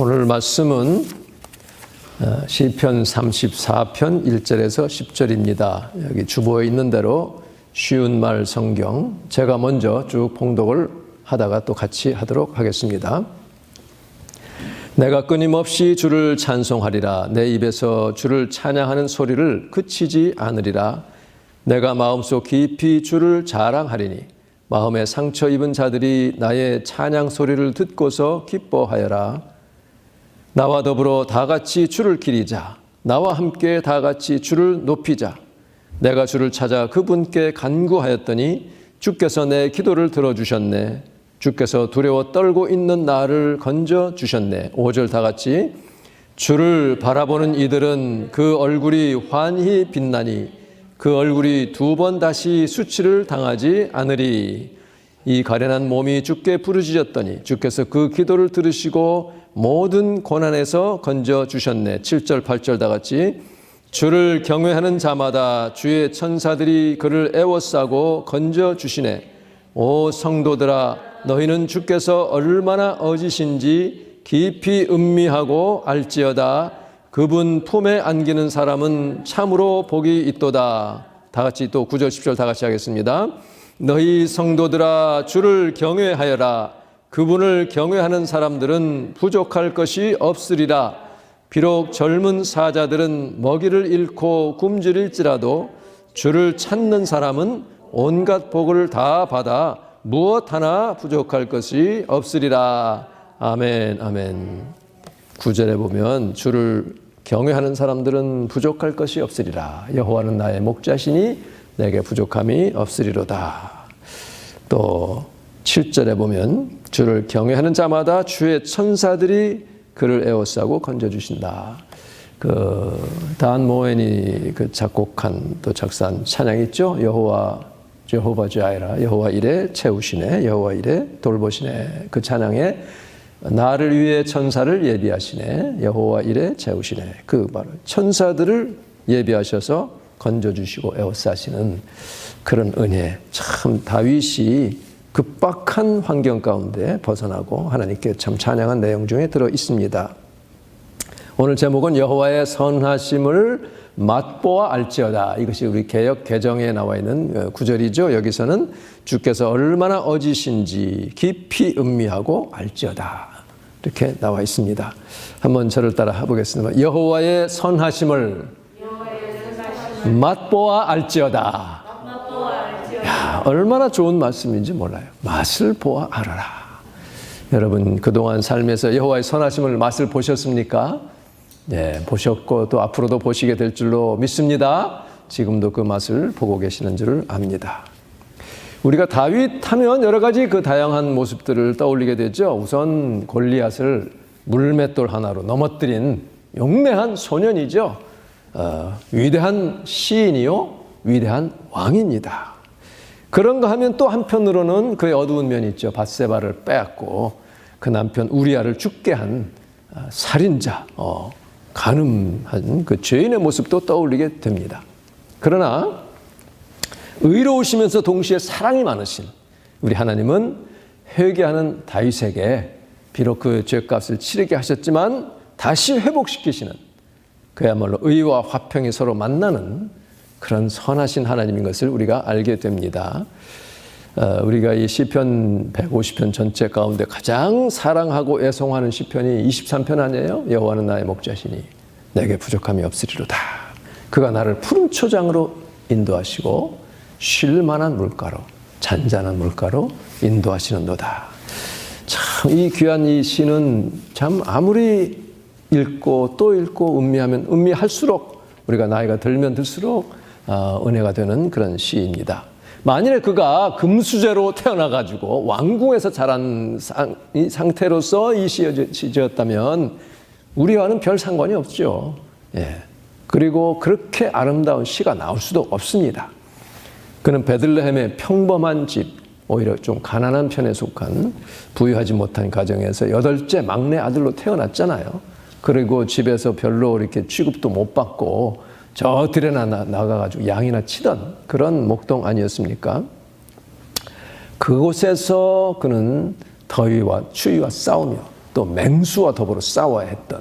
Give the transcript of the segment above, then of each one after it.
오늘 말씀은 시편 34편 1절에서 10절입니다. 여기 주보에 있는 대로 쉬운 말 성경, 제가 먼저 쭉 봉독을 하다가 또 같이 하도록 하겠습니다. 내가 끊임없이 주를 찬송하리라. 내 입에서 주를 찬양하는 소리를 그치지 않으리라. 내가 마음속 깊이 주를 자랑하리니 마음에 상처 입은 자들이 나의 찬양 소리를 듣고서 기뻐하여라. 나와 더불어 다 같이 주를 기리자. 나와 함께 다 같이 주를 높이자. 내가 주를 찾아 그분께 간구하였더니 주께서 내 기도를 들어주셨네. 주께서 두려워 떨고 있는 나를 건져주셨네. 5절 다 같이. 주를 바라보는 이들은 그 얼굴이 환히 빛나니 그 얼굴이 두 번 다시 수치를 당하지 않으리. 이 가련한 몸이 주께 부르짖었더니 주께서 그 기도를 들으시고 모든 고난에서 건져주셨네. 7절 8절 다 같이. 주를 경외하는 자마다 주의 천사들이 그를 애워싸고 건져주시네. 오 성도들아, 너희는 주께서 얼마나 어지신지 깊이 음미하고 알지어다. 그분 품에 안기는 사람은 참으로 복이 있도다. 다 같이 또 9절 10절 다 같이 하겠습니다. 너희 성도들아, 주를 경외하여라. 그분을 경외하는 사람들은 부족할 것이 없으리라. 비록 젊은 사자들은 먹이를 잃고 굶주릴지라도 주를 찾는 사람은 온갖 복을 다 받아 무엇 하나 부족할 것이 없으리라. 아멘, 아멘. 9절에 보면 주를 경외하는 사람들은 부족할 것이 없으리라. 여호와는 나의 목자시니 내게 부족함이 없으리로다. 또 7절에 보면 주를 경외하는 자마다 주의 천사들이 그를 에워싸고 건져주신다. 단 모엔이 작곡한 또 작사한 찬양이 있죠. 여호와 자이라, 여호와 이레 채우시네, 여호와 이레 돌보시네. 그 찬양에 나를 위해 천사를 예비하시네, 여호와 이레 채우시네. 바로 천사들을 예비하셔서 건져주시고 에워싸시는 그런 은혜. 참 다윗이 급박한 환경 가운데 벗어나고 하나님께 참 찬양한 내용 중에 들어 있습니다. 오늘 제목은 여호와의 선하심을 맛보아 알지어다. 이것이 우리 개역 개정에 나와 있는 구절이죠. 여기서는 주께서 얼마나 어지신지 깊이 음미하고 알지어다. 이렇게 나와 있습니다. 한번 저를 따라 해보겠습니다. 여호와의 선하심을 맛보아 알지어다. 야, 얼마나 좋은 말씀인지 몰라요. 맛을 보아 알아라. 여러분 그동안 삶에서 여호와의 선하심을 맛을 보셨습니까? 네, 보셨고 또 앞으로도 보시게 될 줄로 믿습니다. 지금도 그 맛을 보고 계시는 줄 압니다. 우리가 다윗 하면 여러 가지 그 다양한 모습들을 떠올리게 되죠. 우선 골리앗을 물맷돌 하나로 넘어뜨린 용맹한 소년이죠. 위대한 시인이요, 위대한 왕입니다. 그런가 하면 또 한편으로는 그의 어두운 면이 있죠. 밧세바를 빼앗고 그 남편 우리아를 죽게 한 살인자, 간음한 그 죄인의 모습도 떠올리게 됩니다. 그러나 의로우시면서 동시에 사랑이 많으신 우리 하나님은 회개하는 다윗에게 비록 그 죄값을 치르게 하셨지만 다시 회복시키시는, 그야말로 의와 화평이 서로 만나는 그런 선하신 하나님인 것을 우리가 알게 됩니다. 우리가 이 시편 150편 전체 가운데 가장 사랑하고 애송하는 시편이 23편 아니에요? 여호와는 나의 목자시니 내게 부족함이 없으리로다. 그가 나를 푸른 초장으로 인도하시고 쉴 만한 물가로, 잔잔한 물가로 인도하시는도다. 참 이 귀한 이 시는 참 아무리 읽고 또 읽고 음미하면 음미할수록 우리가 나이가 들면 들수록 은혜가 되는 그런 시입니다. 만일에 그가 금수저로 태어나가지고 왕궁에서 자란 상태로서 이 시였다면 우리와는 별 상관이 없죠. 예. 그리고 그렇게 아름다운 시가 나올 수도 없습니다. 그는 베들레헴의 평범한 집, 오히려 좀 가난한 편에 속한 부유하지 못한 가정에서 8째 막내 아들로 태어났잖아요. 그리고 집에서 별로 이렇게 취급도 못 받고 저 들에나 나가가지고 양이나 치던 그런 목동 아니었습니까? 그곳에서 그는 더위와 추위와 싸우며 또 맹수와 더불어 싸워야 했던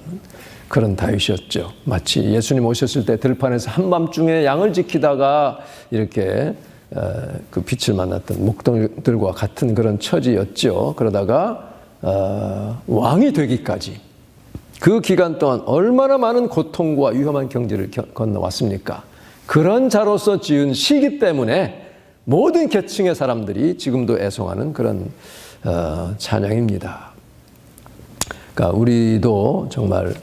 그런 다윗이었죠. 마치 예수님 오셨을 때 들판에서 한밤중에 양을 지키다가 이렇게 그 빛을 만났던 목동들과 같은 그런 처지였죠. 그러다가 왕이 되기까지 그 기간 동안 얼마나 많은 고통과 위험한 경지를 건너왔습니까? 그런 자로서 지은 시기 때문에 모든 계층의 사람들이 지금도 애송하는 그런 찬양입니다. 그러니까 우리도 정말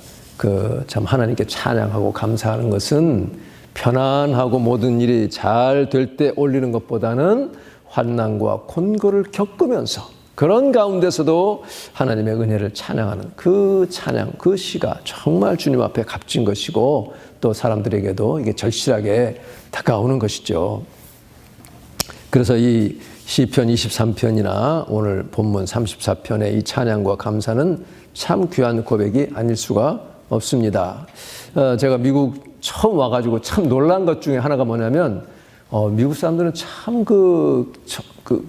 참 하나님께 찬양하고 감사하는 것은 편안하고 모든 일이 잘 될 때 올리는 것보다는 환난과 곤고를 겪으면서 그런 가운데서도 하나님의 은혜를 찬양하는 그 찬양, 그 시가 정말 주님 앞에 값진 것이고 또 사람들에게도 이게 절실하게 다가오는 것이죠. 그래서 이 시편 23편이나 오늘 본문 34편의 이 찬양과 감사는 참 귀한 고백이 아닐 수가 없습니다. 제가 미국 처음 와가지고 참 놀란 것 중에 하나가 뭐냐면 미국 사람들은 참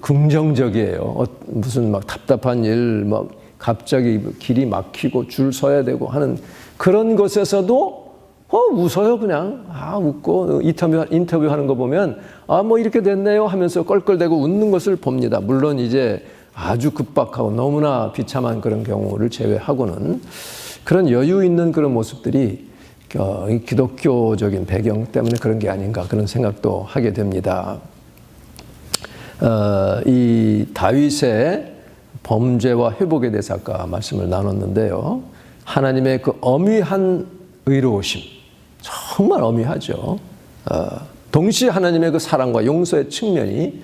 긍정적이에요. 무슨 막 답답한 일, 막 갑자기 길이 막히고 줄 서야 되고 하는 그런 것에서도 웃어요 그냥. 웃고 인터뷰하는 거 보면 뭐 이렇게 됐네요 하면서 껄껄대고 웃는 것을 봅니다. 물론 이제 아주 급박하고 너무나 비참한 그런 경우를 제외하고는 그런 여유 있는 그런 모습들이 기독교적인 배경 때문에 그런 게 아닌가 그런 생각도 하게 됩니다. 이 다윗의 범죄와 회복에 대해서 아까 말씀을 나눴는데요. 하나님의 그 엄위한 의로우심, 정말 엄위하죠. 동시에 하나님의 그 사랑과 용서의 측면이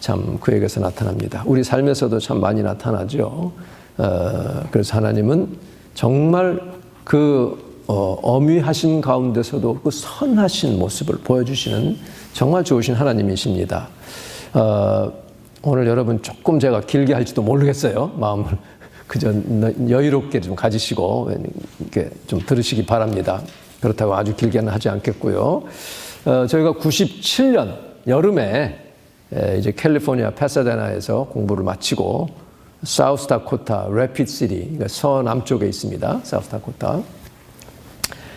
참 그에게서 나타납니다. 우리 삶에서도 참 많이 나타나죠. 그래서 하나님은 정말 엄위하신 가운데서도 그 선하신 모습을 보여주시는 정말 좋으신 하나님이십니다. 오늘 여러분 조금 제가 길게 할지도 모르겠어요. 마음을 그저 여유롭게 좀 가지시고 이렇게 좀 들으시기 바랍니다. 그렇다고 아주 길게는 하지 않겠고요. 저희가 97년 여름에 이제 캘리포니아 파사데나에서 공부를 마치고 사우스다코타 래피드시티, 그러니까 서남쪽에 있습니다. 사우스다코타.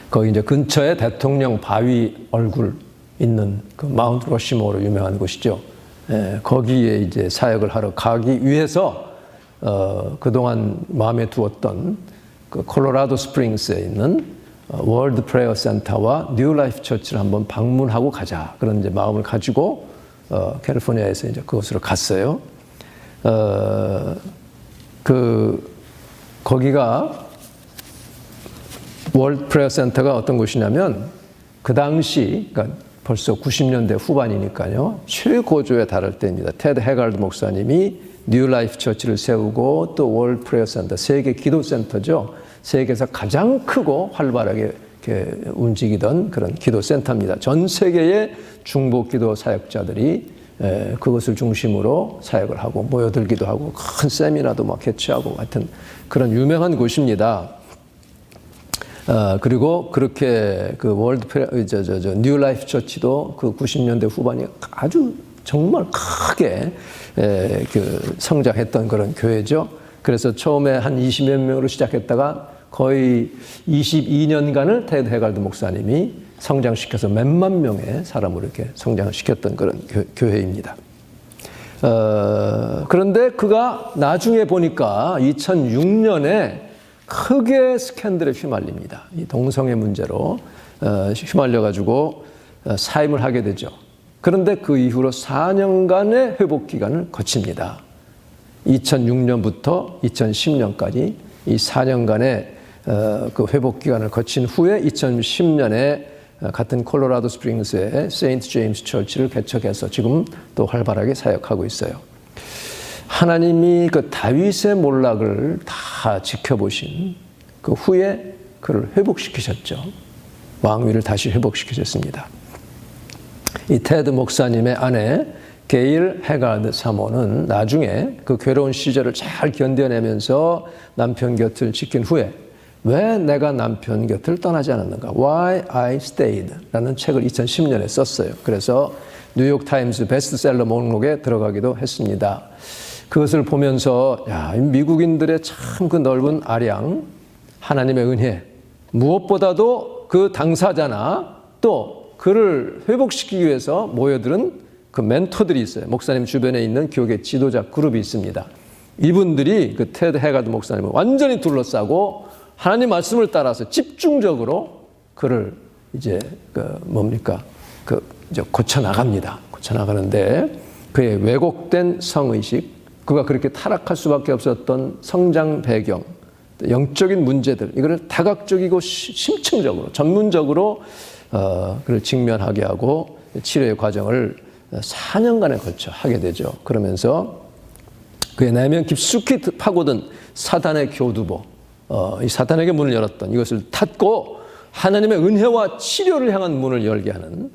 거기 이제 근처에 대통령 바위 얼굴 있는 그 마운트 러시모어로 유명한 곳이죠. 거기에 이제 사역을 하러 가기 위해서 그동안 마음에 두었던 그 콜로라도 스프링스에 있는 월드 프레이어 센터와 뉴 라이프 처치를 한번 방문하고 가자. 그런 이제 마음을 가지고 캘리포니아에서 이제 그곳으로 갔어요. 거기가 월드 프레이어 센터가 어떤 곳이냐면 그 당시 그러니까 벌써 90년대 후반이니까요. 최고조에 달할 때입니다. 테드 해갈드 목사님이 뉴 라이프 처치를 세우고 또 월드 프레이어 센터, 세계 기도 센터죠. 세계에서 가장 크고 활발하게 이렇게 움직이던 그런 기도 센터입니다. 전 세계의 중보 기도 사역자들이 그것을 중심으로 사역을 하고 모여들기도 하고 큰 세미나도 막 개최하고 같은 그런 유명한 곳입니다. 그리고 그렇게 그 뉴 라이프 처치도 그 90년대 후반에 아주 정말 크게 성장했던 그런 교회죠. 그래서 처음에 한 20몇 명으로 시작했다가 거의 22년간을 테드 해갈드 목사님이 성장시켜서 몇만 명의 사람으로 이렇게 성장을 시켰던 그런 교회입니다. 그런데 그가 나중에 보니까 2006년에 크게 스캔들에 휘말립니다. 이 동성애 문제로 휘말려가지고 사임을 하게 되죠. 그런데 그 이후로 4년간의 회복 기간을 거칩니다. 2006년부터 2010년까지 이 4년간의 그 회복 기간을 거친 후에 2010년에 같은 콜로라도 스프링스의 세인트 제임스 처치를 개척해서 지금 또 활발하게 사역하고 있어요. 하나님이 그 다윗의 몰락을 다 지켜보신 그 후에 그를 회복시키셨죠. 왕위를 다시 회복시키셨습니다. 이 테드 목사님의 아내 게일 해갈드 사모는 나중에 그 괴로운 시절을 잘 견뎌내면서 남편 곁을 지킨 후에 왜 내가 남편 곁을 떠나지 않았는가? Why I Stayed 라는 책을 2010년에 썼어요. 그래서 뉴욕타임스 베스트셀러 목록에 들어가기도 했습니다. 그것을 보면서 야, 미국인들의 참 그 넓은 아량, 하나님의 은혜, 무엇보다도 그 당사자나 또 그를 회복시키기 위해서 모여드는 그 멘토들이 있어요. 목사님 주변에 있는 교회 지도자 그룹이 있습니다. 이분들이 그 테드 해가드 목사님을 완전히 둘러싸고 하나님 말씀을 따라서 집중적으로 그를 이제 이제 고쳐 나갑니다. 고쳐 나가는데 그의 왜곡된 성의식, 그가 그렇게 타락할 수밖에 없었던 성장 배경, 영적인 문제들, 이거를 다각적이고 심층적으로, 전문적으로 그를 직면하게 하고 치료의 과정을 4년간에 걸쳐 하게 되죠. 그러면서 그의 내면 깊숙이 파고든 사단의 교두보, 이 사단에게 문을 열었던 이것을 닫고 하나님의 은혜와 치료를 향한 문을 열게 하는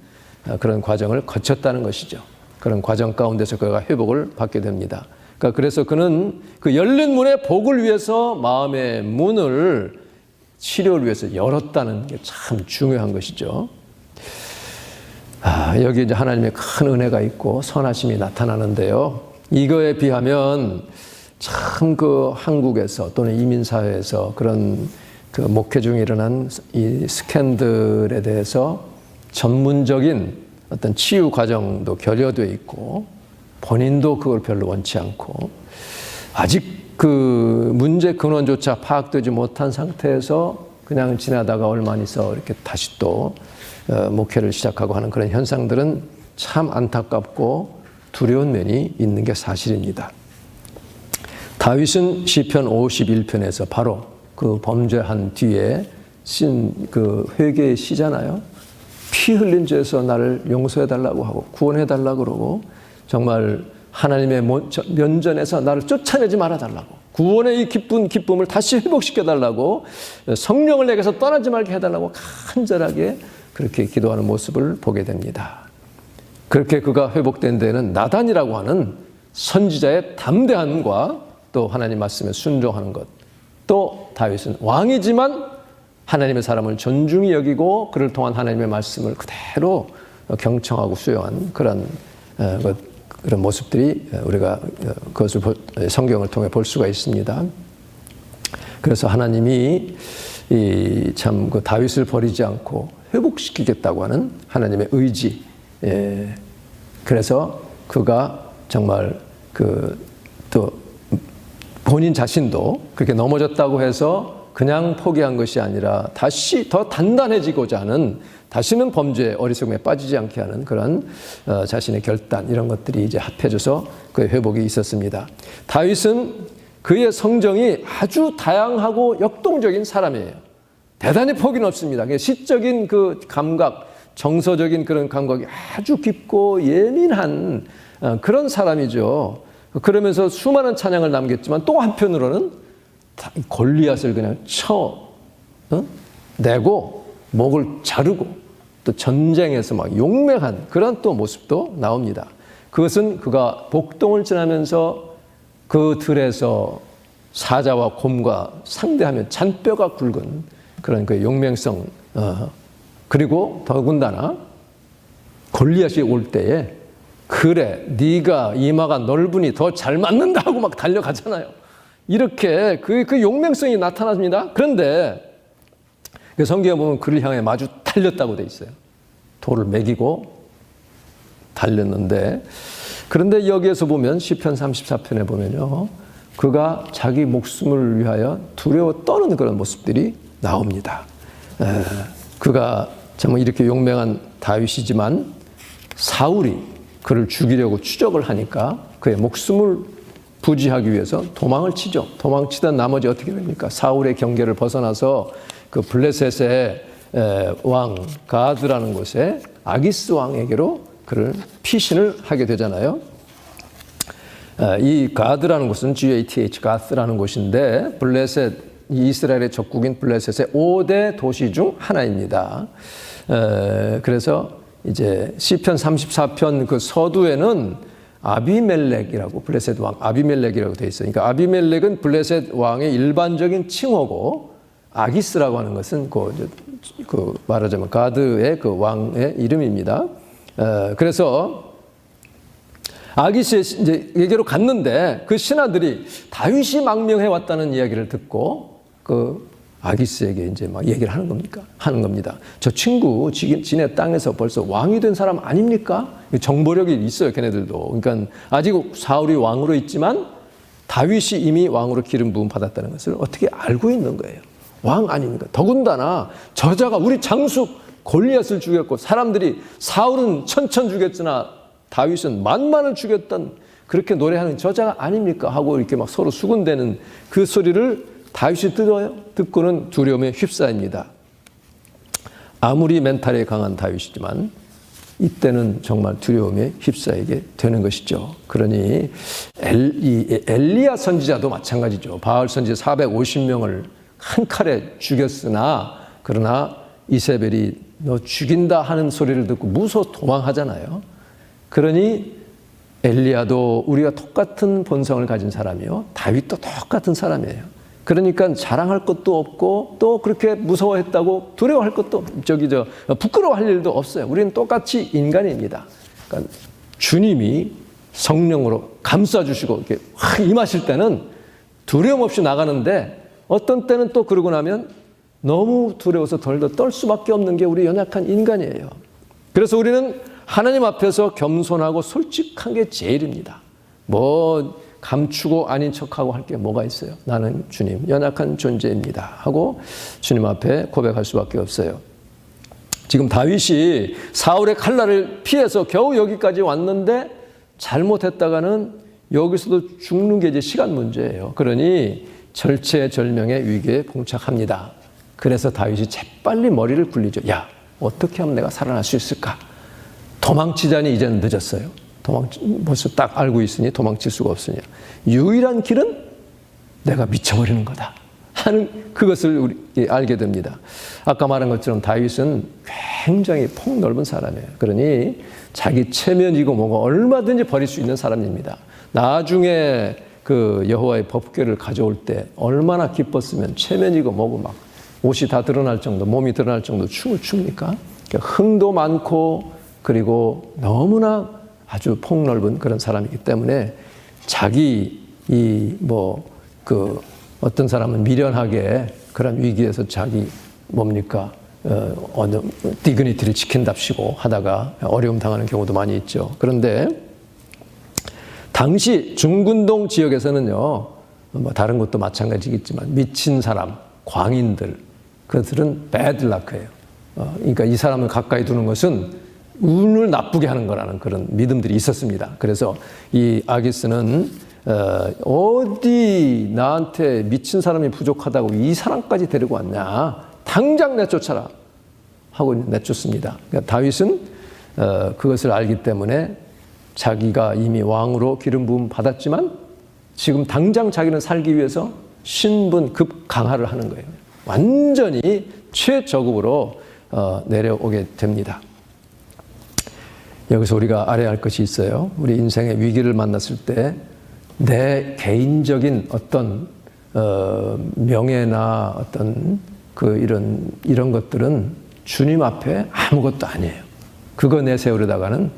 그런 과정을 거쳤다는 것이죠. 그런 과정 가운데서 그가 회복을 받게 됩니다. 그래서 그는 그 열린 문의 복을 위해서 마음의 문을 치료를 위해서 열었다는 게 참 중요한 것이죠. 여기 이제 하나님의 큰 은혜가 있고 선하심이 나타나는데요. 이거에 비하면 참 그 한국에서 또는 이민사회에서 그런 그 목회 중에 일어난 이 스캔들에 대해서 전문적인 어떤 치유 과정도 결여되어 있고 본인도 그걸 별로 원치 않고 아직 그 문제 근원조차 파악되지 못한 상태에서 그냥 지나다가 얼마 안 있어 이렇게 다시 또 목회를 시작하고 하는 그런 현상들은 참 안타깝고 두려운 면이 있는 게 사실입니다. 다윗은 시편 51편에서 바로 그 범죄한 뒤에 그 회개의 시잖아요. 피 흘린 죄에서 나를 용서해달라고 하고 구원해달라고 그러고 정말 하나님의 면전에서 나를 쫓아내지 말아달라고, 구원의 이 기쁨을 다시 회복시켜달라고, 성령을 내게서 떠나지 말게 해달라고 간절하게 그렇게 기도하는 모습을 보게 됩니다. 그렇게 그가 회복된 데는 나단이라고 하는 선지자의 담대함과 또 하나님 말씀에 순종하는 것, 또 다윗은 왕이지만 하나님의 사람을 존중히 여기고 그를 통한 하나님의 말씀을 그대로 경청하고 수용한 그런 모습들이 우리가 그것을 성경을 통해 볼 수가 있습니다. 그래서 하나님이 참 그 다윗을 버리지 않고 회복시키겠다고 하는 하나님의 의지. 그래서 그가 정말 또 본인 자신도 그렇게 넘어졌다고 해서 그냥 포기한 것이 아니라 다시 더 단단해지고자 하는, 다시는 범죄 어리석음에 빠지지 않게 하는 그런 자신의 결단, 이런 것들이 이제 합해져서 그의 회복이 있었습니다. 다윗은 그의 성정이 아주 다양하고 역동적인 사람이에요. 대단히 폭이 넓습니다. 시적인 그 감각, 정서적인 그런 감각이 아주 깊고 예민한 그런 사람이죠. 그러면서 수많은 찬양을 남겼지만 또 한편으로는 골리앗을 그냥 내고 목을 자르고 또 전쟁에서 막 용맹한 그런 또 모습도 나옵니다. 그것은 그가 복동을 지나면서 그 들에서 사자와 곰과 상대하며 잔뼈가 굵은 그런 그 용맹성, 그리고 더군다나 골리앗이 올 때에 그래 네가 이마가 넓으니 더 잘 맞는다 하고 막 달려가잖아요. 이렇게 그 용맹성이 나타납니다. 그런데 성경에 보면 그를 향해 마주 달렸다고 돼 있어요. 돌을 매기고 달렸는데, 그런데 여기에서 보면 시편 34편에 보면요, 그가 자기 목숨을 위하여 두려워 떠는 그런 모습들이 나옵니다. 그가 정말 이렇게 용맹한 다윗이지만 사울이 그를 죽이려고 추적을 하니까 그의 목숨을 부지하기 위해서 도망을 치죠. 도망치던 나머지 어떻게 됩니까? 사울의 경계를 벗어나서 그 블레셋의 왕 가드라는 곳에 아기스 왕에게로 그를 피신을 하게 되잖아요. 이 가드라는 곳은 GATH, 가스라는 곳인데 블레셋, 이스라엘의 적국인 블레셋의 5대 도시 중 하나입니다. 그래서 이제 시편 34편 그 서두에는 아비멜렉이라고, 블레셋 왕 아비멜렉이라고 되어 있어요. 그러니까 아비멜렉은 블레셋 왕의 일반적인 칭호고, 아기스라고 하는 것은 그 말하자면 가드의 그 왕의 이름입니다. 그래서 아기스의 이제 얘기로 갔는데 그 신하들이 다윗이 망명해 왔다는 이야기를 듣고 그 아기스에게 이제 막 얘기를 하는 겁니다. 저 친구 지네 땅에서 벌써 왕이 된 사람 아닙니까? 정보력이 있어요, 걔네들도. 그러니까 아직 사울이 왕으로 있지만 다윗이 이미 왕으로 기름 부음 받았다는 것을 어떻게 알고 있는 거예요. 왕 아닙니까? 더군다나 저자가 우리 장수 골리앗을 죽였고 사람들이 사울은 천천 죽였으나 다윗은 만만을 죽였던 그렇게 노래하는 저자가 아닙니까? 하고 이렇게 막 서로 수군대는 그 소리를 다윗이 들어요. 듣고는 두려움에 휩싸입니다. 아무리 멘탈이 강한 다윗이지만 이때는 정말 두려움에 휩싸이게 되는 것이죠. 그러니 엘리야 선지자도 마찬가지죠. 바알 선지자 450명을 한 칼에 죽였으나 그러나 이세벨이 너 죽인다 하는 소리를 듣고 무서워 도망하잖아요. 그러니 엘리야도 우리가 똑같은 본성을 가진 사람이요. 다윗도 똑같은 사람이에요. 그러니까 자랑할 것도 없고 또 그렇게 무서워했다고 두려워할 것도 부끄러워할 일도 없어요. 우리는 똑같이 인간입니다. 그러니까 주님이 성령으로 감싸주시고 이렇게 확 임하실 때는 두려움 없이 나가는데 어떤 때는 또 그러고 나면 너무 두려워서 덜덜 떨 수밖에 없는 게 우리 연약한 인간이에요. 그래서 우리는 하나님 앞에서 겸손하고 솔직한 게 제일입니다. 뭐 감추고 아닌 척하고 할 게 뭐가 있어요? 나는 주님 연약한 존재입니다 하고 주님 앞에 고백할 수밖에 없어요. 지금 다윗이 사울의 칼날을 피해서 겨우 여기까지 왔는데 잘못했다가는 여기서도 죽는 게 이제 시간 문제예요. 그러니 절체절명의 위기에 봉착합니다. 그래서 다윗이 재빨리 머리를 굴리죠. 야, 어떻게 하면 내가 살아날 수 있을까? 도망치자니 이제는 늦었어요. 벌써 딱 알고 있으니 도망칠 수가 없으냐. 유일한 길은 내가 미쳐버리는 거다 하는 그것을 우리 알게 됩니다. 아까 말한 것처럼 다윗은 굉장히 폭넓은 사람이에요. 그러니 자기 체면이고 뭐고 얼마든지 버릴 수 있는 사람입니다. 나중에 그 여호와의 법궤를 가져올 때 얼마나 기뻤으면 체면이고 뭐고 막 옷이 다 드러날 정도, 몸이 드러날 정도 춤을 춥니까? 그러니까 흥도 많고 그리고 너무나 아주 폭넓은 그런 사람이기 때문에 자기 어떤 사람은 미련하게 그런 위기에서 자기 디그니티를 지킨답시고 하다가 어려움 당하는 경우도 많이 있죠. 그런데 당시 중근동 지역에서는요, 뭐 다른 것도 마찬가지겠지만 미친 사람, 광인들, 그들은 bad luck예요. 그러니까 이 사람을 가까이 두는 것은 운을 나쁘게 하는 거라는 그런 믿음들이 있었습니다. 그래서 이 아기스는 어디 나한테 미친 사람이 부족하다고 이 사람까지 데리고 왔냐? 당장 내쫓아라 하고 내쫓습니다. 그러니까 다윗은 그것을 알기 때문에 자기가 이미 왕으로 기름 부음 받았지만 지금 당장 자기는 살기 위해서 신분 급 강화를 하는 거예요. 완전히 최저급으로 내려오게 됩니다. 여기서 우리가 알아야 할 것이 있어요. 우리 인생의 위기를 만났을 때 내 개인적인 어떤 명예나 어떤 이런 것들은 주님 앞에 아무것도 아니에요. 그거 내세우려다가는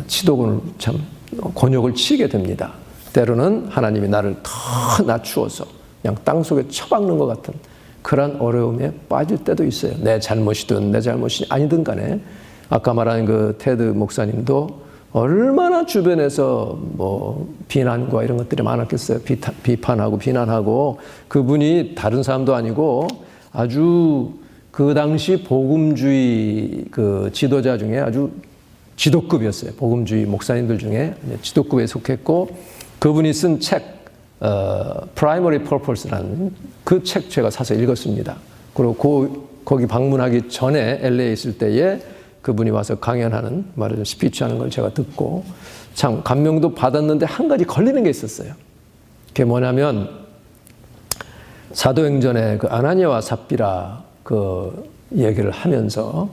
치도곤을 참 곤욕을 치게 됩니다. 때로는 하나님이 나를 더 낮추어서 그냥 땅속에 처박는 것 같은 그런 어려움에 빠질 때도 있어요. 내 잘못이든 내 잘못이 아니든 간에 아까 말한 그 테드 목사님도 얼마나 주변에서 뭐 비난과 이런 것들이 많았겠어요. 비판하고 비난하고 그분이 다른 사람도 아니고 아주 그 당시 복음주의 그 지도자 중에 아주 지도급이었어요. 복음주의 목사님들 중에 지도급에 속했고 그분이 쓴 책 Primary Purpose라는 그 책 제가 사서 읽었습니다. 그리고 거기 방문하기 전에 LA에 있을 때에 그분이 와서 강연하는 말하자면 스피치하는 걸 제가 듣고 참 감명도 받았는데 한 가지 걸리는 게 있었어요. 그게 뭐냐면 사도행전에 그 아나니아와 삽비라 그 얘기를 하면서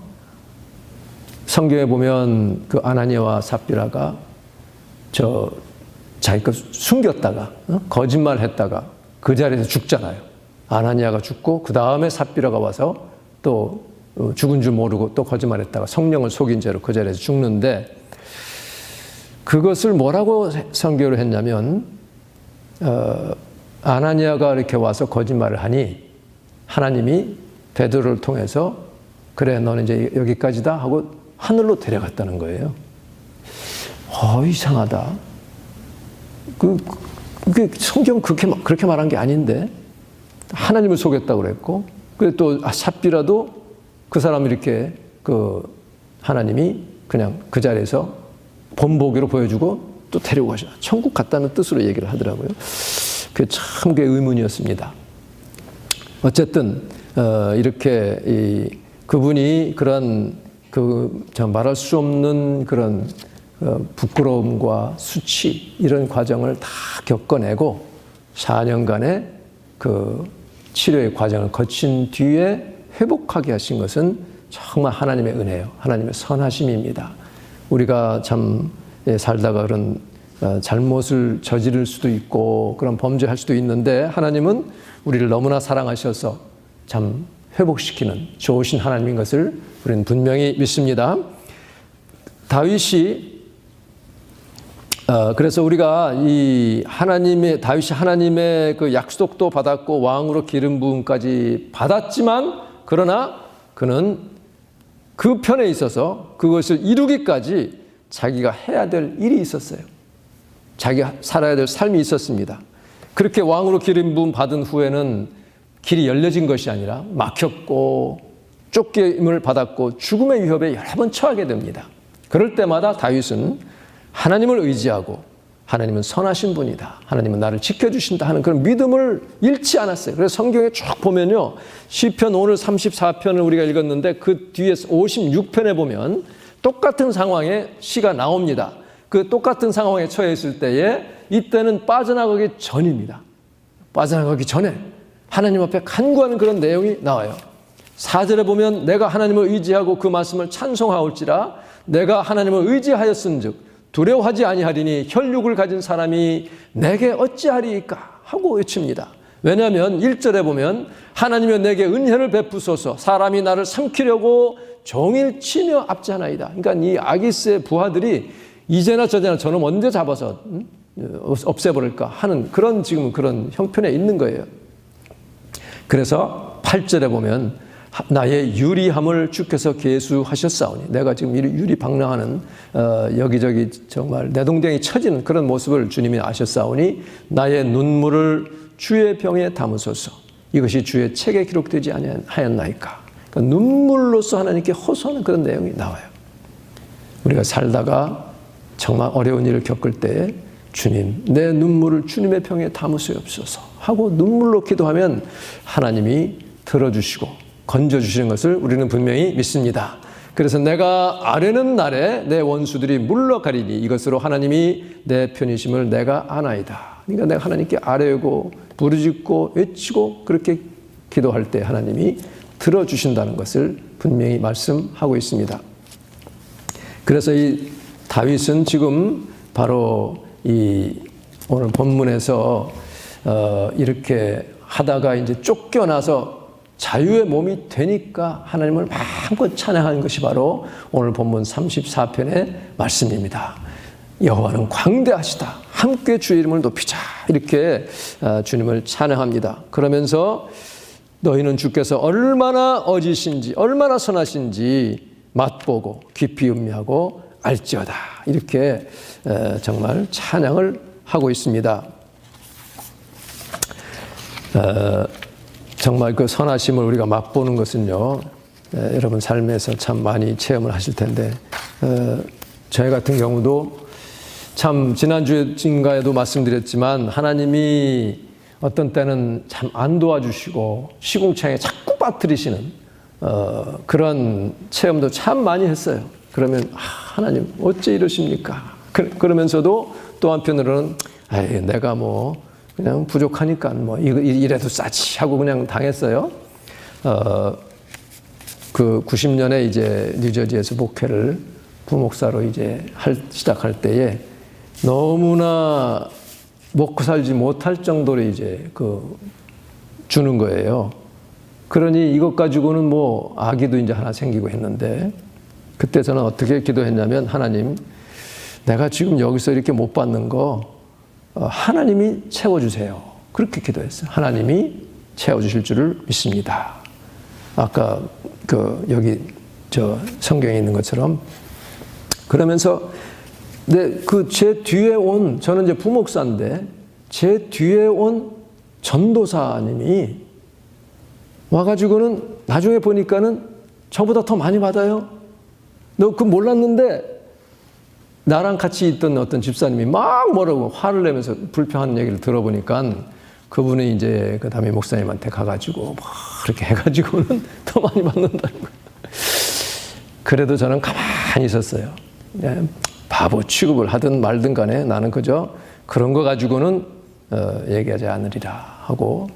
성경에 보면 그 아나니아와 삽비라가 자기 거 숨겼다가 거짓말했다가 그 자리에서 죽잖아요. 아나니아가 죽고 그 다음에 삽비라가 와서 또 죽은 줄 모르고 또 거짓말했다가 성령을 속인 죄로 그 자리에서 죽는데 그것을 뭐라고 선교를 했냐면 아나니아가 이렇게 와서 거짓말을 하니 하나님이 베드로를 통해서 그래 너는 이제 여기까지다 하고 하늘로 데려갔다는 거예요. 이상하다. 그게 성경 그렇게 말한 게 아닌데 하나님을 속였다고 그랬고 그래 또 삽비라도 그 사람 이렇게 하나님이 그냥 그 자리에서 본보기로 보여주고 또 데리고 가셔. 천국 갔다는 뜻으로 얘기를 하더라고요. 그게 참 의문이었습니다. 어쨌든 이렇게 그분이 그런 말할 수 없는 그런 부끄러움과 수치 이런 과정을 다 겪어내고 4년간의 그 치료의 과정을 거친 뒤에 회복하게 하신 것은 정말 하나님의 은혜요. 하나님의 선하심입니다. 우리가 참 살다가 그런 잘못을 저지를 수도 있고 그런 범죄할 수도 있는데 하나님은 우리를 너무나 사랑하셔서 참 회복시키는 좋으신 하나님인 것을 우리는 분명히 믿습니다. 다윗이 그래서 우리가 다윗이 하나님의 그 약속도 받았고 왕으로 기름 부음까지 받았지만 그러나 그는 그 편에 있어서 그것을 이루기까지 자기가 해야 될 일이 있었어요. 자기가 살아야 될 삶이 있었습니다. 그렇게 왕으로 기름 부음 받은 후에는 길이 열려진 것이 아니라 막혔고 쫓김을 받았고 죽음의 위협에 여러 번 처하게 됩니다. 그럴 때마다 다윗은 하나님을 의지하고 하나님은 선하신 분이다. 하나님은 나를 지켜주신다 하는 그런 믿음을 잃지 않았어요. 그래서 성경에 쭉 보면요. 시편 오늘 34편을 우리가 읽었는데 그 뒤에 56편에 보면 똑같은 상황에 시가 나옵니다. 그 똑같은 상황에 처해 있을 때에 이때는 빠져나가기 전입니다. 빠져나가기 전에 하나님 앞에 간구하는 그런 내용이 나와요. 4절에 보면 내가 하나님을 의지하고 그 말씀을 찬송하올지라 내가 하나님을 의지하였은즉 두려워하지 아니하리니 혈육을 가진 사람이 내게 어찌하리이까 하고 외칩니다. 왜냐하면 1절에 보면 하나님여 내게 은혜를 베푸소서 사람이 나를 삼키려고 종일 치며 압제하나이다. 그러니까 이 아기스의 부하들이 이제나 저제나 저놈 언제 잡아서 없애버릴까 하는 지금 그런 형편에 있는 거예요. 그래서 8절에 보면 나의 유리함을 주께서 계수하셨사오니 내가 지금 유리방랑하는 여기저기 정말 내동댕이 쳐지는 그런 모습을 주님이 아셨사오니 나의 눈물을 주의 병에 담으소서 이것이 주의 책에 기록되지 아니하였나이까. 그러니까 눈물로서 하나님께 호소하는 그런 내용이 나와요. 우리가 살다가 정말 어려운 일을 겪을 때 주님 내 눈물을 주님의 병에 담으시옵소서 하고 눈물로 기도하면 하나님이 들어주시고 건져주시는 것을 우리는 분명히 믿습니다. 그래서 내가 아뢰는 날에 내 원수들이 물러가리니 이것으로 하나님이 내 편이심을 내가 아나이다. 그러니까 내가 하나님께 아뢰고 부르짖고 외치고 그렇게 기도할 때 하나님이 들어주신다는 것을 분명히 말씀하고 있습니다. 그래서 이 다윗은 지금 바로 이 오늘 본문에서 이렇게 하다가 이제 쫓겨나서 자유의 몸이 되니까 하나님을 마음껏 찬양하는 것이 바로 오늘 본문 34편의 말씀입니다. 여호와는 광대하시다. 함께 주의 이름을 높이자. 이렇게 주님을 찬양합니다. 그러면서 너희는 주께서 얼마나 어지신지 얼마나 선하신지 맛보고 깊이 음미하고 알지어다. 이렇게 정말 찬양을 하고 있습니다. 정말 그 선하심을 우리가 맛보는 것은요, 여러분 삶에서 참 많이 체험을 하실 텐데, 저희 같은 경우도 참 지난주인가에도 말씀드렸지만 하나님이 어떤 때는 참 안 도와주시고 시궁창에 자꾸 빠뜨리시는 그런 체험도 참 많이 했어요. 그러면 하나님 어째 이러십니까? 그러면서도 또 한편으로는 내가 뭐 그냥 부족하니까 뭐 이래도 싸지 하고 그냥 당했어요. 그 90년에 이제 뉴저지에서 목회를 부목사로 이제 시작할 때에 너무나 먹고 살지 못할 정도로 이제 주는 거예요. 그러니 이것 가지고는 뭐 아기도 이제 하나 생기고 했는데 그때 저는 어떻게 기도했냐면 하나님 내가 지금 여기서 이렇게 못 받는 거 하나님이 채워주세요. 그렇게 기도했어요. 하나님이 채워주실 줄을 믿습니다. 아까 여기 성경에 있는 것처럼 그러면서 제 뒤에 온 저는 이제 부목사인데 제 뒤에 온 전도사님이 와가지고는 나중에 보니까는 저보다 더 많이 받아요. 너 그거 몰랐는데 나랑 같이 있던 어떤 집사님이 막 뭐라고 화를 내면서 불평하는 얘기를 들어보니까 그분이 이제 그 담임 목사님한테 가가지고 막 그렇게 해가지고는 더 많이 받는다는 거예요. 그래도 저는 가만히 있었어요. 바보 취급을 하든 말든 간에 나는 그저 그런 거 가지고는 얘기하지 않으리라 하고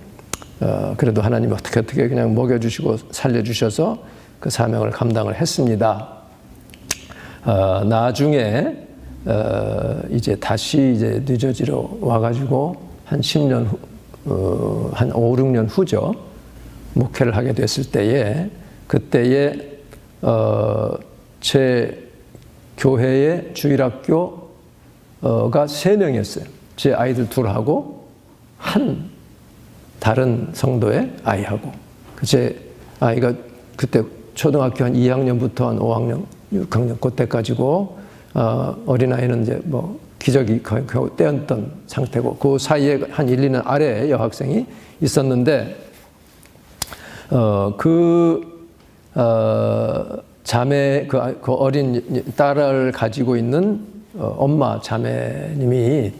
그래도 하나님이 어떻게 그냥 먹여주시고 살려주셔서 그 사명을 감당을 했습니다. 나중에 이제 다시 이제 뉴저지로 와가지고 한 10년 후, 한 5, 6년 후죠. 목회를 하게 됐을 때에 그때에 제 교회의 주일학교가 3명이었어요. 제 아이들 둘하고 한 다른 성도의 아이하고 제 아이가 그때 초등학교 한 2학년부터 한 5학년, 6학년 그때까지고 어린아이는 이제 뭐 기저귀 겨우 떼었던 상태고 그 사이에 한 1, 2년 아래에 여학생이 있었는데 자매 그 어린 딸을 가지고 있는 엄마 자매님이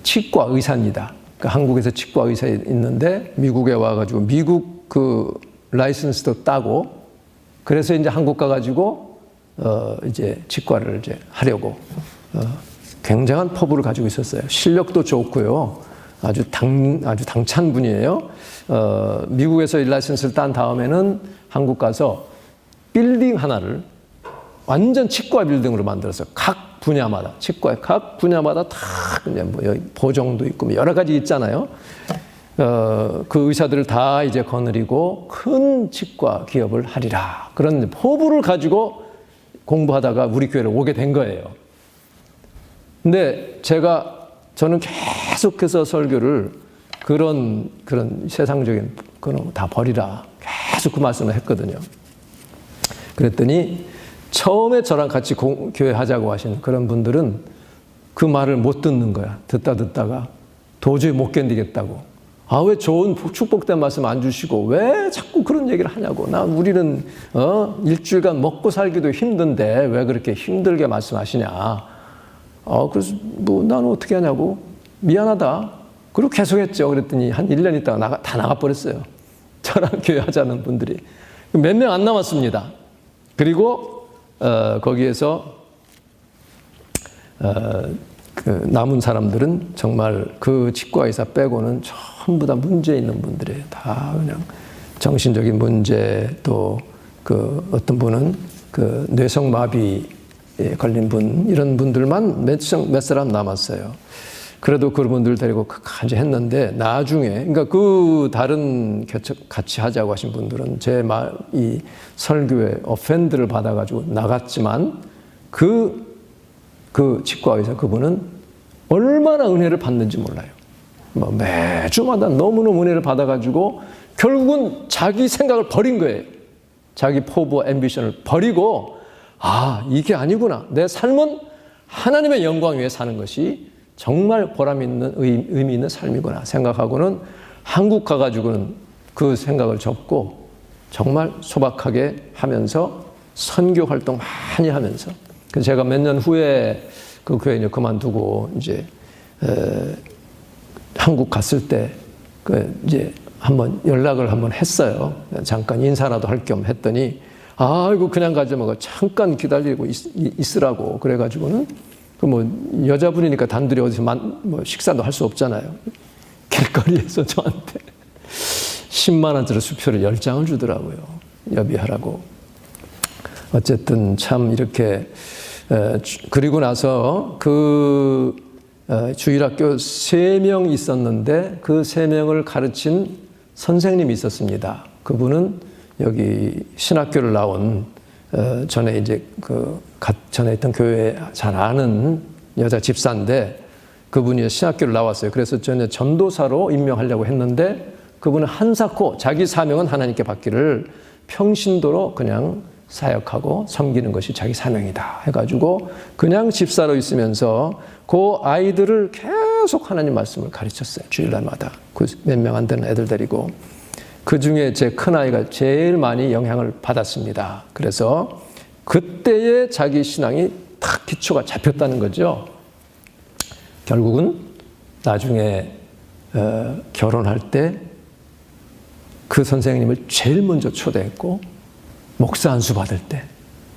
치과 의사입니다. 그러니까 한국에서 치과 의사에 있는데 미국에 와가지고 미국 그 라이선스도 따고 그래서 이제 한국 가가지고 이제 치과를 이제 하려고 굉장한 포부를 가지고 있었어요. 실력도 좋고요. 아주 당찬 분이에요. 미국에서 라이선스를 딴 다음에는 한국 가서 빌딩 하나를 완전 치과 빌딩으로 만들어서 각 분야마다 치과의 각 분야마다 다 그냥 뭐 보정도 있고 뭐 여러 가지 있잖아요. 그 의사들을 다 이제 거느리고 큰 치과 기업을 하리라 그런 포부를 가지고 공부하다가 우리 교회를 오게 된 거예요. 근데 저는 계속해서 설교를 그런 세상적인 그런 다 버리라 계속 그 말씀을 했거든요. 그랬더니 처음에 저랑 같이 교회 하자고 하신 그런 분들은 그 말을 못 듣는 거야. 듣다가 도저히 못 견디겠다고. 왜 좋은 축복된 말씀 안 주시고 왜 자꾸 그런 얘기를 하냐고. 우리는 일주일간 먹고 살기도 힘든데 왜 그렇게 힘들게 말씀하시냐. 그래서 뭐 나는 어떻게 하냐고. 미안하다. 그리고 계속했죠. 그랬더니 한 1년 있다가 다 나가버렸어요. 저랑 교회 하자는 분들이. 몇 명 안 남았습니다. 그리고 거기에서 그 남은 사람들은 정말 그 치과 의사 빼고는 전부 다 문제 있는 분들이에요. 다 그냥 정신적인 문제 또 그 어떤 분은 그 뇌성마비에 걸린 분 이런 분들만 몇 사람 남았어요. 그래도 그분들 데리고 같이 했는데 나중에 그러니까 그 다른 같이 하자고 하신 분들은 이 설교에 어펜드를 받아가지고 나갔지만 그 치과 의사 그분은 얼마나 은혜를 받는지 몰라요. 뭐 매주마다 너무너무 은혜를 받아가지고 결국은 자기 생각을 버린 거예요. 자기 포부와 앰비션을 버리고 이게 아니구나. 내 삶은 하나님의 영광 위에 사는 것이 정말 보람 있는 의미 있는 삶이구나 생각하고는 한국 가가지고는 그 생각을 접고 정말 소박하게 하면서 선교 활동 많이 하면서 그래서 제가 몇 년 후에 그 교회 이제 그만두고 이제 한국 갔을 때 이제 한번 연락을 한번 했어요. 잠깐 인사라도 할 겸 했더니 이거 그냥 가지 말고 잠깐 기다리고 있으라고 그래가지고는 뭐 여자분이니까 단둘이 어디서 뭐 식사도 할 수 없잖아요. 길거리에서 저한테 10만 원짜리 수표를 10장을 주더라고요. 여비하라고. 어쨌든 참 이렇게 그리고 나서 그 주일학교 3명 있었는데 그 3명을 가르친 선생님이 있었습니다. 그분은 여기 신학교를 나온 전에 이제 전에 있던 교회에 잘 아는 여자 집사인데 그분이 신학교를 나왔어요. 그래서 전에 전도사로 임명하려고 했는데 그분은 한사코 자기 사명은 하나님께 받기를 평신도로 그냥 사역하고 섬기는 것이 자기 사명이다 해가지고 그냥 집사로 있으면서 그 아이들을 계속 하나님 말씀을 가르쳤어요. 주일날마다 그 몇 명 안 되는 애들 데리고. 그 중에 제 큰아이가 제일 많이 영향을 받았습니다. 그래서 그때의 자기 신앙이 탁 기초가 잡혔다는 거죠. 결국은 나중에 결혼할 때 그 선생님을 제일 먼저 초대했고 목사 안수 받을 때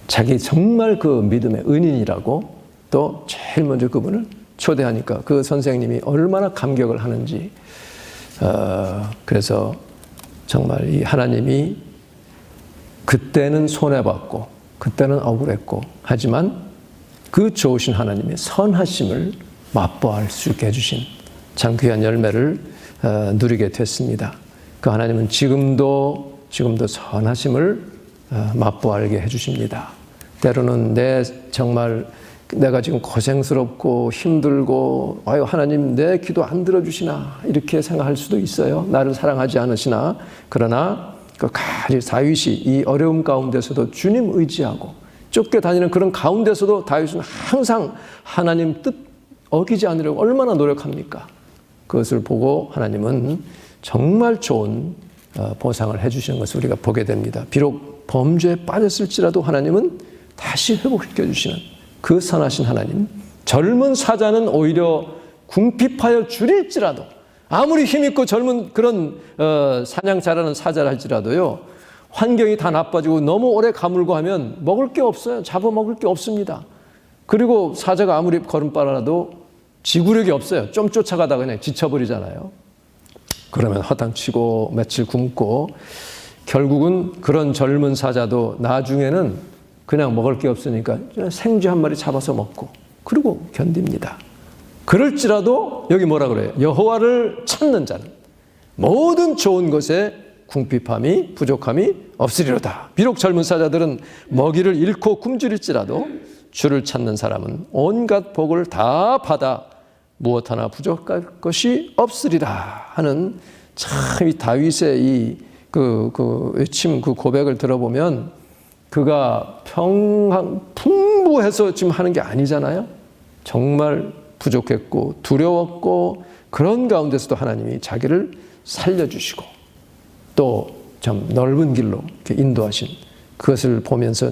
자기 정말 그 믿음의 은인이라고 또 제일 먼저 그분을 초대하니까 그 선생님이 얼마나 감격을 하는지 그래서 정말 이 하나님이 그때는 손해봤고 그때는 억울했고 하지만 그 좋으신 하나님의 선하심을 맛보아할 수 있게 해주신 참 귀한 열매를 누리게 됐습니다. 그 하나님은 지금도 선하심을 맛보알게 해주십니다. 때로는 정말 내가 지금 고생스럽고 힘들고 아유 하나님 내 기도 안 들어주시나 이렇게 생각할 수도 있어요. 나를 사랑하지 않으시나. 그러나 그 다윗이 이 어려움 가운데서도 주님 의지하고 쫓겨다니는 그런 가운데서도 다윗은 항상 하나님 뜻 어기지 않으려고 얼마나 노력합니까? 그것을 보고 하나님은 정말 좋은 보상을 해주시는 것을 우리가 보게 됩니다. 비록 범죄에 빠졌을지라도 하나님은 다시 회복시켜 주시는 그 선하신 하나님. 젊은 사자는 오히려 궁핍하여 줄일지라도 아무리 힘있고 젊은 그런 사냥 잘하는 사자를 할지라도요. 환경이 다 나빠지고 너무 오래 가물고 하면 먹을 게 없어요. 잡아먹을 게 없습니다. 그리고 사자가 아무리 걸음 빨라도 지구력이 없어요. 좀 쫓아가다가 그냥 지쳐버리잖아요. 그러면 허당치고 며칠 굶고 결국은 그런 젊은 사자도 나중에는 그냥 먹을 게 없으니까 생쥐 한 마리 잡아서 먹고 그리고 견딥니다. 그럴지라도 여기 뭐라 그래요? 여호와를 찾는 자는 모든 좋은 것에 궁핍함이 부족함이 없으리로다. 비록 젊은 사자들은 먹이를 잃고 굶주릴지라도 주를 찾는 사람은 온갖 복을 다 받아 무엇 하나 부족할 것이 없으리라 하는 참 이 다윗의 이 외침 그 고백을 들어보면 그가 풍부해서 지금 하는 게 아니잖아요. 정말 부족했고 두려웠고 그런 가운데서도 하나님이 자기를 살려주시고 또 참 넓은 길로 이렇게 인도하신 그것을 보면서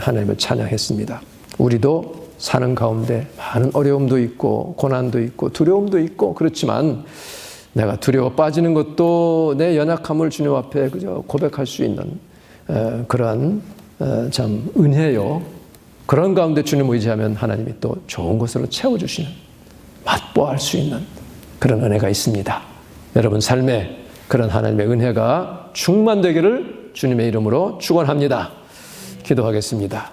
하나님을 찬양했습니다. 우리도 사는 가운데 많은 어려움도 있고 고난도 있고 두려움도 있고 그렇지만 내가 두려워 빠지는 것도 내 연약함을 주님 앞에 그저 고백할 수 있는 그러한 참 은혜요. 그런 가운데 주님 의지하면 하나님이 또 좋은 것으로 채워주시는 맛보아할 수 있는 그런 은혜가 있습니다. 여러분 삶에 그런 하나님의 은혜가 충만되기를 주님의 이름으로 축원합니다. 기도하겠습니다.